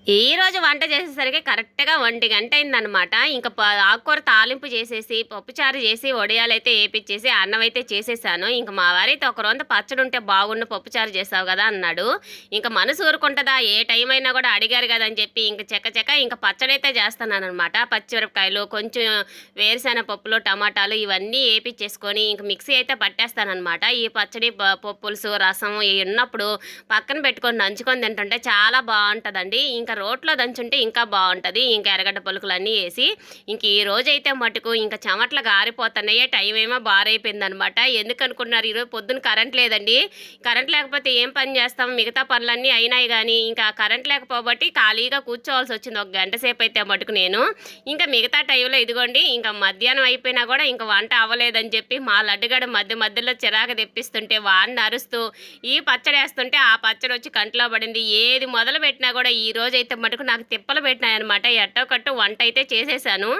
ఈరోజు వంట చేసేసరికి కరెక్ట్‌గా 1:00 అయిందనమాట. ఇంక ఆకుకూర తాలింపు చేసేసి, పప్పుచారు చేసి, వడియాలైతే ఏపిచ్చేసి, అన్నమైతే చేసేసాను. ఇంక మా వారైతే "ఒక రొంత పచ్చడుంటే బాగుండు పప్పుచారు చేసావు గదా!" అన్నాడు. ఇంక మనసు ఊరుకుంటదా? ఏ టైం అయినా గూడా అడిగారు గదా! అని చెప్పి ఇంక చకచక ఇంక పచ్చడైతే చేస్తన్నాననమాట. పచ్చిమిరపకాయలు, కొంచెం వేరుశెనగ పప్పులు, టమాటాలు ఇవన్నీ ఏపిచ్చేసుకొని ఇంక మిక్సీ అయితే పట్టేస్తాననమాట. ఈ పచ్చడి, పులుసు, రసం ఇయున్నప్పుడు పక్కన పెట్టుకొని నంచుకొని తింటుంటే చాలా బావుంటదండి. ఇంక రోట్లో దంచుంటే ఇంకా బావుంటది. ఇంక ఎర్రగడ్డ పలుకులన్నీ ఏసి, ఇంక ఈ రోజైతే మటుకు ఇంక చెమటలు గారిపోతన్నాయి. టైమేమో బారైపోయిందనమాట. ఎందుకనుకున్నారు? ఈరోజు పొద్దున కరెంట్ లేదండి. కరెంట్ లేకపోతే ఏం పని జేస్తాం? మిగతా పనులన్నీ అయినాయి గానీ, ఇంకా కరెంట్ లేకపోబట్టి ఖాళీగా కూర్చోవాల్సొచ్చింది ఒక గంట సేపయితే మటుకు నేను. ఇంకా మిగతా టైంలో ఇదిగోండి ఇంక మధ్యాహ్నం అయిపోయినా గూడా ఇంక వంట అవ్వలేదని చెప్పి మా లడ్డుగాడు మధ్య మధ్యలో చిరాకు తెప్పిస్తుంటే వాడిని అరుస్తూ ఈ పచ్చడేస్తుంటే ఆ పచ్చడొచ్చి కంట్లో పడింది. ఏది మొదలుపెట్టినా గూడా ఈరోజైతే మటుకు నాకు తిప్పలు పెట్టినాయనమాట. ఎట్టోకట్టు వంటయితే చేసేశాను.